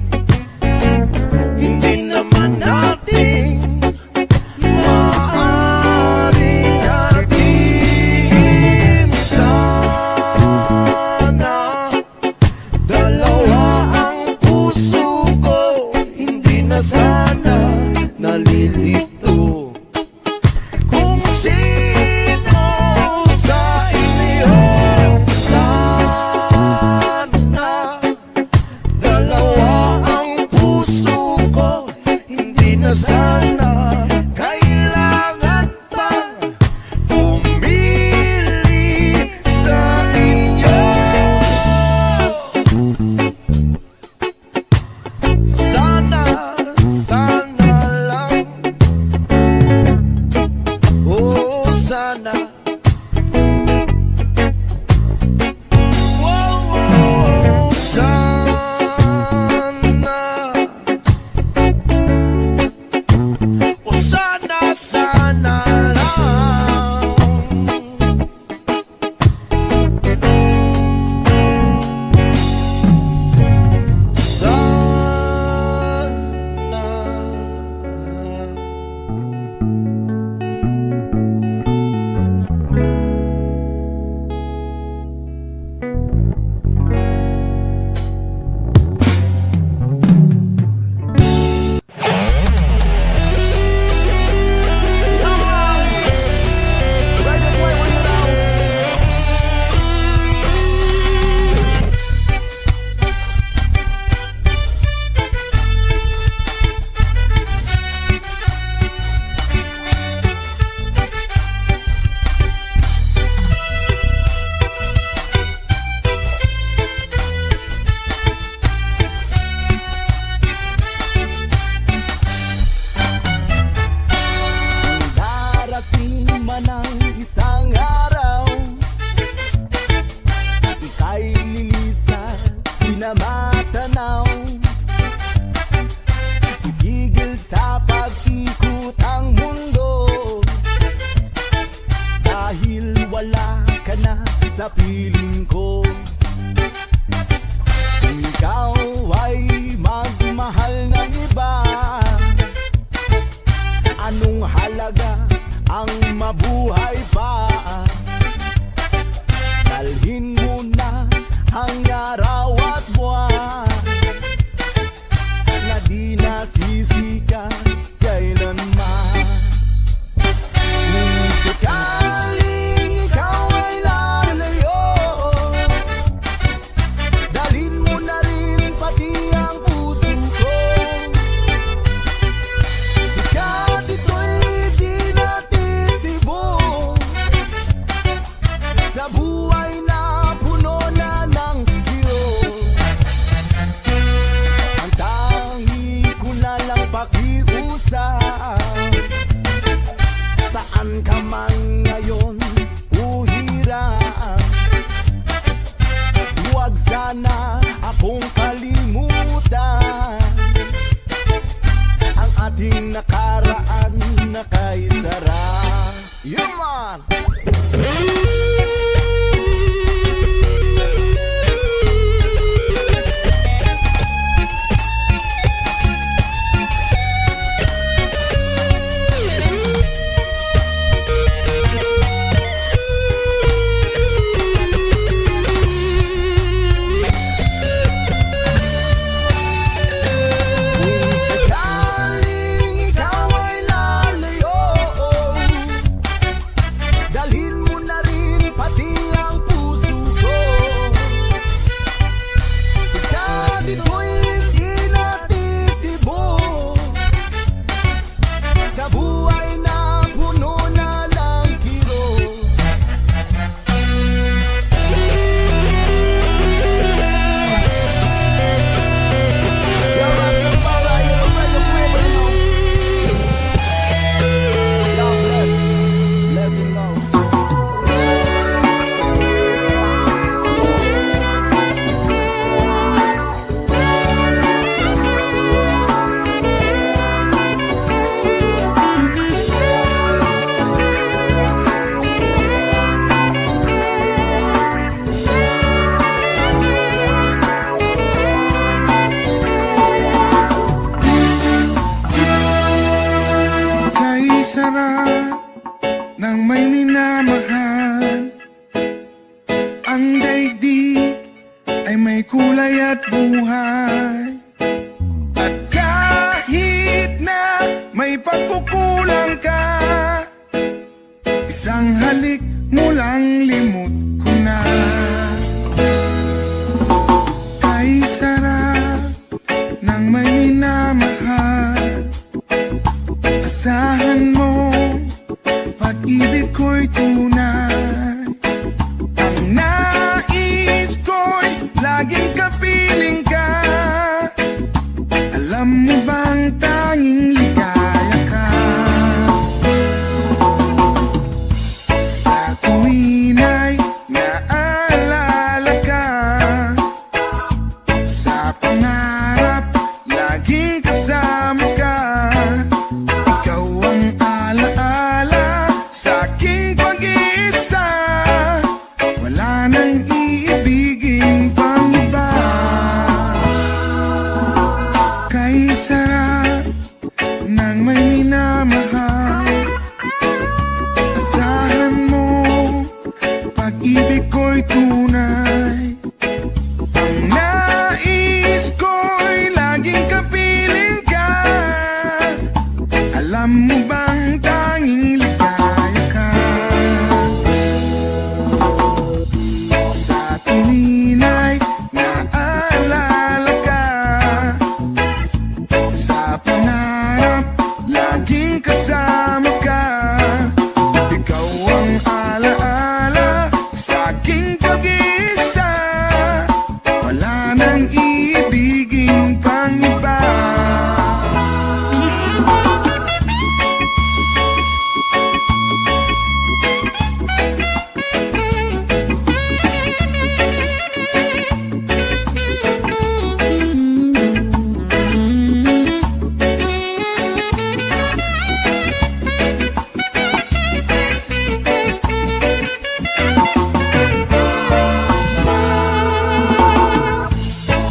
Hindi naman natin maaaring natin. Sana dalawa ang puso ko, hindi na sana nalilito. Kung sino sa inyo, sana dalawa ang puso ko, hindi na sana kailangan pang pumili sa inyo. Sana, sana lang, oh sana. Wow, wow, sana. Oh sana, sana lang. Sana. Darating man ang isang araw, ika'y lilisan, di na matanaw. Itigil sa pag-ikot ang mundo, dahil wala ka na sa piling ko. Kung ikaw ay magmahal ng iba, anong halaga ang mabuhay pa? Dalhin mo na ang araw at buwan na di nasisikat kailanman. Kung sakaling ikaw ay lalayo, dalhin mo na rin At kahit na may pagkukulang ka, isang halik mo lang limot ko na. Kay sarap ng may minamahal, asahan mo pag-ibig ko'y tunay. Ang nais ko'y laging kapiling ka. Alam mo bang tanging ligaya ka? Sa tuwin ay naalala ka, sa pangarap laging kasama ka. Ikaw ang alaala sa aking pag-iisa, wala nang iibigin pang iba. Kay sarap ng may minamahal, asahan mo pag-ibig ko'y tunay. Ang nais ko'y laging kapiling ka. Alam mo bang tanging ligaya ka? Sa tuwin ay naalala ka, sa pangarap laging kasama ka. Ikaw ang alaala sa aking pag-iisa, wala nang iibigin pang iba.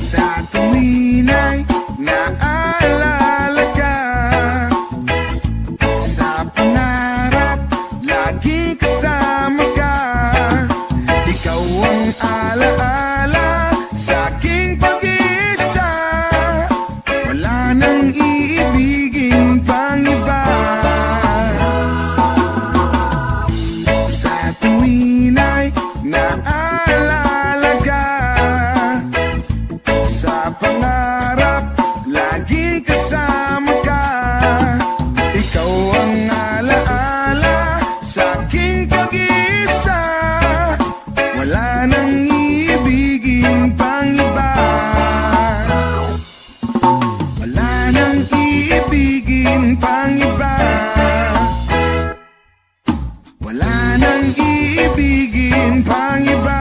Sa tuwin ay naalala ka, sa pangarap laging kasama ka. Ikaw ang alaala sa aking pag-iisa, wala nang iibigin pang iba. Sa tuwin ay naalala ka, sa pangarap laging kasama ka. Ikaw ang alaala sa aking pag-iisa, wala nang iibigin pang iba. Wala nang iibigin pang iba. Wala nang iibigin pang iba.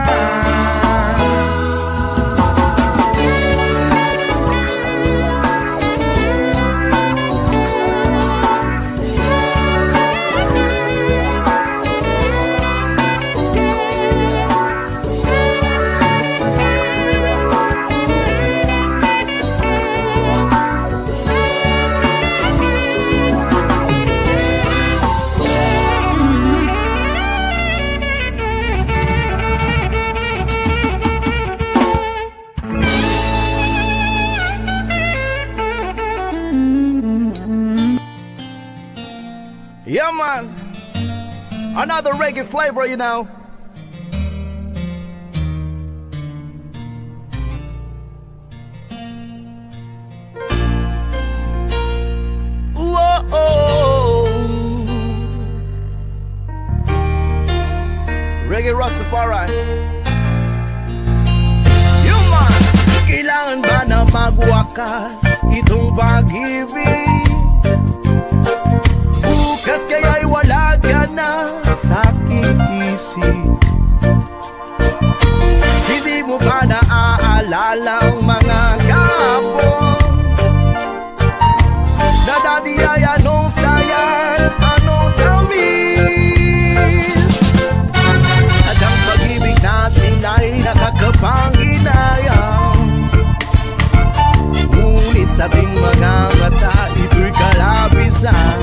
Yeah, man. Another reggae flavor, you know. Whoa. Reggae Rastafari. You, man. Kailangan ba na magwakas itong pag-ibig? Bukas kaya'y wala ka na sa aking isip. Hindi mo ba naaalala ang mga kahapon? Na dati ay anong sayan, anong tamis. Sadyang pag-ibig natin ay nakakapanginayang. Ngunit sabing mga mata, ito'y kalabisan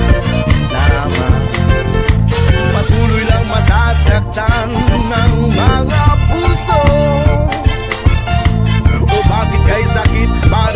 lamang. Patuloy lang masasaktan ng mga puso. O bakit kay sakit para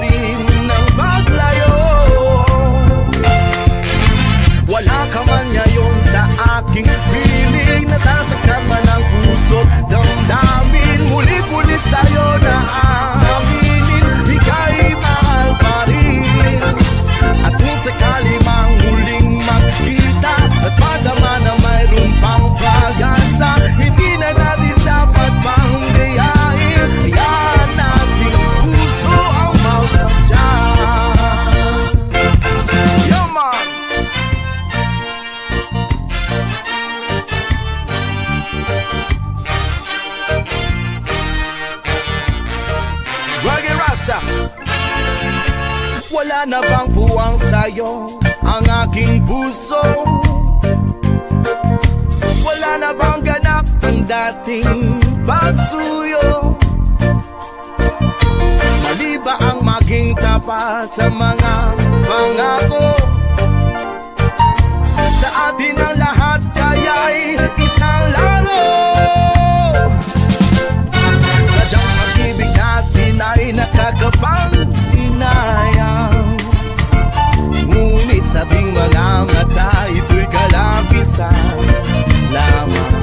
Wala na bang puwang sa'yo ang aking puso? Wala na bang ganap ang dating pagsuyo? Mali ba ang maging tapat sa mga pangako? Sa atin ang lahat kaya'y isang laro. Sadyang pag-ibig natin ay nakakapanghinayang, ngunit sa ating mga mata ito'y kalapisan lamang.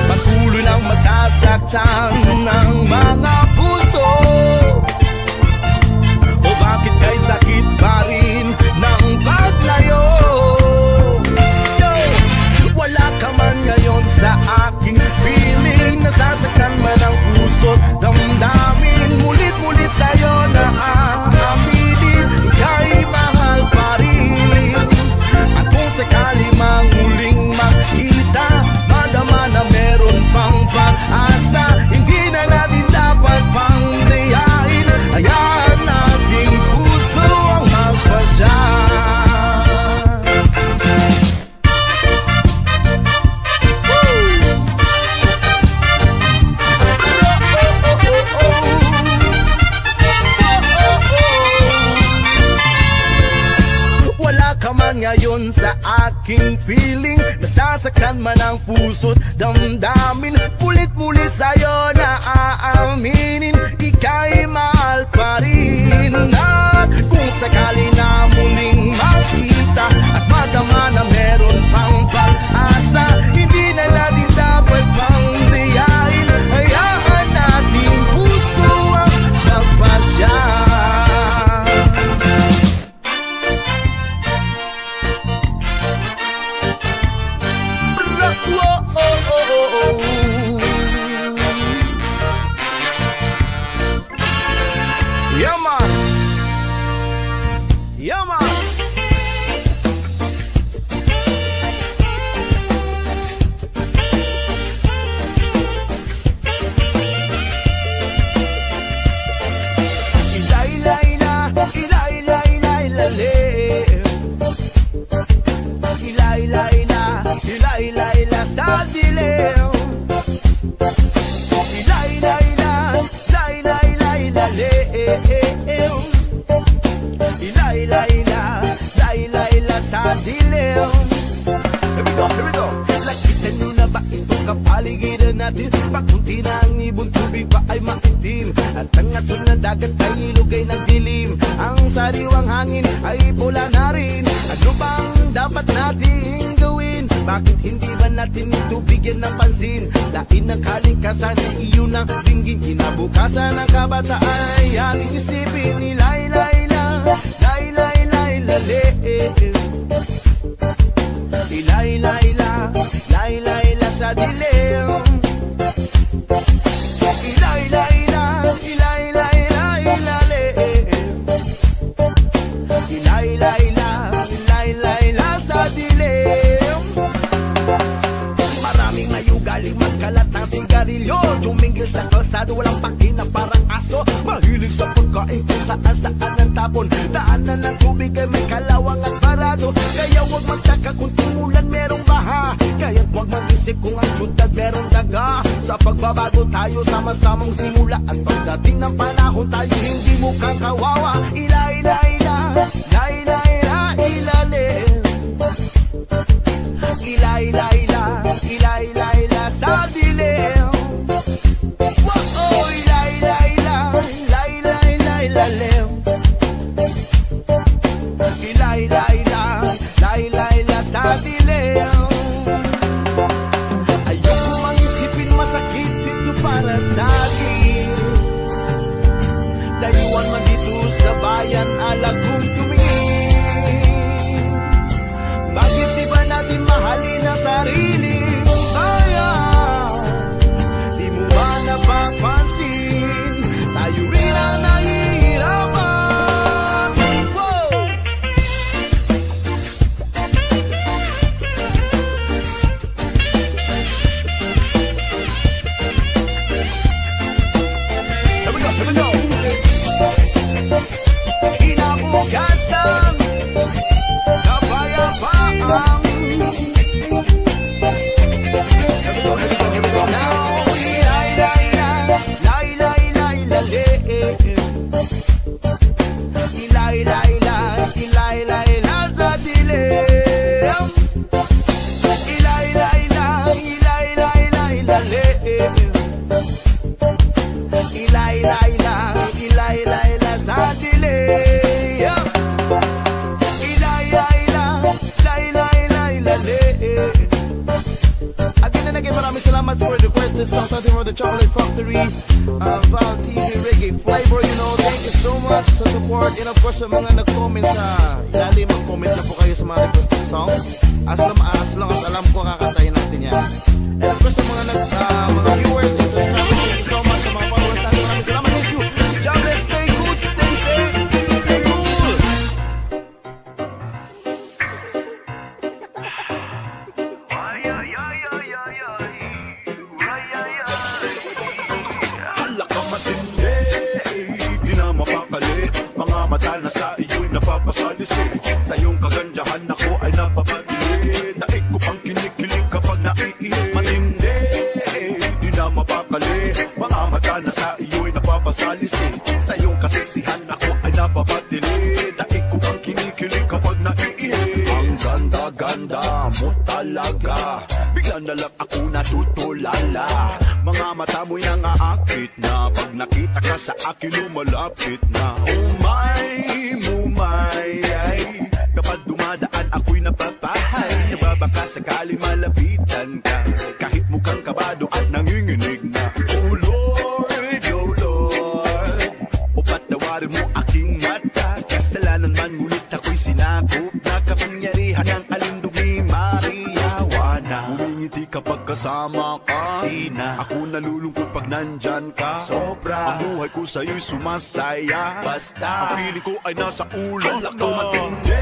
Patuloy lang masasaktan ng mga puso. O bakit kay sakit pa rin ng paglayo? Yo! Wala ka man ngayon sa aking piling, nasasaktan man ang puso't damdamin. Mulit-mulit sa'yo na aaminin, ika'y mahal pa rin. At kung sakali mang muling makita, madama na meron pang pag-asa. Hindi na natin dapat pang dayain, hayaan nating puso ang magpasya. Wala ka man ngayon sa aking piling, nasasaktan man ang puso't damdamin. Mulit-mulit sa'yo na aaminin, ika'y mahal pa rin. At kung sakali na muling makita at madama na meron pang pag-asa, hindi na natin dapat pang dayain, hayaan nating puso ang magpasya. Yeah, man. Yeah, man. Ilay-lay na, ilay-lay-lay lale. Ilay-lay na, ilay-lay na sa dilim. Ilay-lay na, lay-lay-lay lale. Ilay-lay sa dilim. Here we go. Lakitan nyo na ba itong kapaligiran natin? Pakunti na ang ibon, tubig pa ay maitim, at ang asul na dagat ay ilugay ng dilim. Ang sariwang hangin ay pula na rin. Ano bang dapat nating gawin? Bakit hindi ba natin ito bigyan ng pansin? Lain ng kalikasan ay iyon ang dinggin. Kinabukasan ng kabataan ay ating isipin. Ilay-lay na, lay-lay-lay lale. Ilay-lay-la, lay-lay-la sa dilim. Ilay-lay-la, ilay-lay-la, ilale. Ilay-lay-la, ilay-lay-la sa dilim. Maraming nayugaling magkalat ng sigarilyo, tumingil sa kalsado, walang pakin na parang aso. Mahilig sa pagkain kung saan-saan ang tapon. Daanan ng tubig ay may kalawang at barado. Kaya huwag magtaka kung timulan merong baha. Kaya't huwag mag-isip kung ang syudad merong daga. Sa pagbabago tayo sama-samang simula, at pagdating ng panahon tayo hindi mukhang kawawa. Ilay-lay-la, lay-lay-la, ilalim. Ilay-lay-la, ilay-lay-la sa dilim. Oh, ilay-lay-la, lay-lay-la, ilalim. Ilay-lay-la, lay-lay-la sa dilim. Ayoko mang isipin masakit dito para sa akin. Dayuan man dito sa bayan. kalikasan, kapayapaan. Here we go now. Ilay, lay, lay, lay, lay, lay, ilay, lay, lay, ilay, lay, la sa dilim. Ilay, lay, lay, ilay, lay, lay, lay, ilay, lay, lay, ilay, lay, la sa dilim. Ilay, lay, lay, lay, lay, lay. Again and again, maraming salamat for the request. This song something from the Chocolate Factory, Val TV Reggae Flavor. You know, thank you so much sa support. And of course, sa mga nag-comment sa ilalim, mag-comment na po kayo sa mga requested song. As long as alam ko, kakantahin natin yan. And of course, sa mga mga viewers and subscribers, thank you so much sa mga followers natin. Maraming salamat. Thank you. God bless. Stay good. Stay safe. Stay cool. Hala ka matindi, di na mapakali. Mga mata na sa iyo'y napapasalisi. Sa iyong kagandahan ako ay napapadili. Daig ko pang kinikilig kapag naiihi. Matindi, di na mapakali. Mga mata na sa iyo'y napapasalisi. Sa iyong kaseksihan ako ay napapadili. Daig ko pang kinikilig kapag naiihi. Ang ganda-ganda mo talaga. Bigla na lang ako natutulala. Mga mata mo'y nangaakit na. Pag nakita ka sa akin lumalapit na. Umay, ay. Kapag dumadaan ako'y napapahay. Nababaka sakaling malapitan ka. Kahit mukhang kabado at nanginginig na. Oh Lord, oh Lord, o patawarin mo aking mata. Kasalanan man ngunit ako'y sinakop na kapangyarihan ng alindog ni Maria Juana. Ngumingiti kapag kasama ka, Tina. Ako nalulungkot pag nandyan ka. Sobra. Ang buhay ko sa'yo'y sumasaya. Basta ang piling ko ay nasa ulo. Hala ka matindi,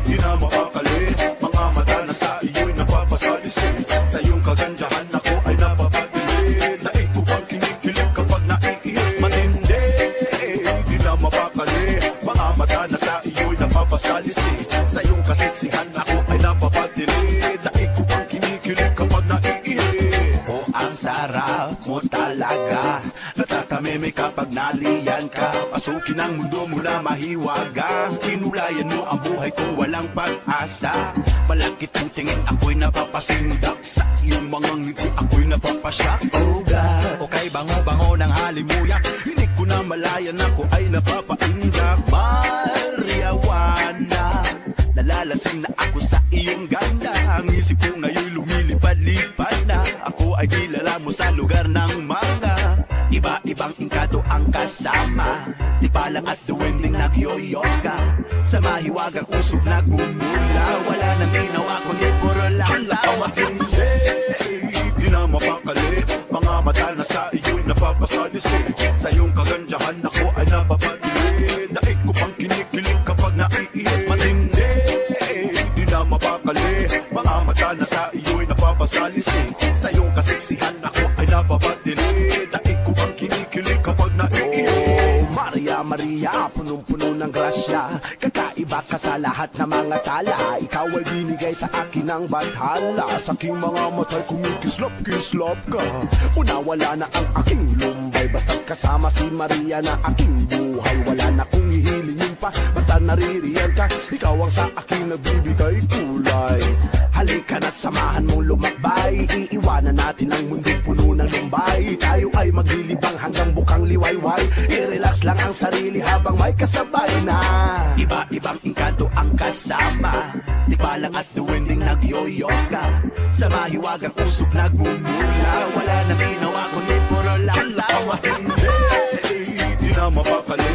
di na makakali. Mga mata na sa iyo'y napapasalisi. Sa iyong kagandahan ako ay napapatili. Daig ko pang kinikilig kapag naiihi. Matindi, di na mapakali. Mga mata na sa iyo'y napapasalisi. Sa iyong kaseksihan ako ay napapatili. Daig ko pang kinikilig kapag naiihi. Oh, ang sarap mo talaga. Natatameme kapag naliyan ka. Pasukin ang mundo mo na mahiwaga. Kinulayan mo ang buhay ko walang pag-asa. Malakit ang tingin ako'y napapasindak. Sa iyong mga ngiti ako'y napapasyak. Oh God, o kay bango-bango ng halimuyak. Hindi ko na malayan ako ay napapaindak. Maria Juana, nalalasing na ako sa iyong ganda. Ang isip ko ngayon'y lumilipad-lipad na. Ako ay kilala mo sa lugar ng mga iba-ibang engkanto ang kasama. Di palang at duwending nagyoyoka. Sa mahiwagang usok na gumula. Wala nang ginawa kundi puro lang tawa. Hindi, di na mapakali. Mga mata na sa iyo'y napapasalisi. Sa iyong kagandahan ako ay napapatili. Daig ko pang kinikilig kapag naiihi. Matindi, di na mapakali. Mga mata na sa iyo'y napapasalisi. Sa iyong kaseksihan ako ay napapatili. Daig ko pang kinikilig kapag naiihi. Oh, Maria, punong-puno ng grasya. Kakaiba ka sa lahat ng mga tala. Ikaw ay binigay sa akin ng bathala. Sa aking mga mata'y kumikislap-kislap ka. Unawala na ang aking lumbay. Basta't kasama si Maria na aking buhay. Wala na kong hihilingin pa. Basta naririyan ka. Ikaw ang sa akin nagbibigay kulay. Halika na't samahan mong lumakbay. Iiwanan natin ang mundong puno ng lumbay. Tayo ay maglilibang hanggang bukang liwayway. I-relax lang ang sarili habang may kasabay na. Iba-ibang engkanto ang kasama. Di palang at duwending nagyoyoka. Sa mahiwagang usok nagmumula. Wala nang ginawa kundi puro lang tawa. Hindi, di na mapakali.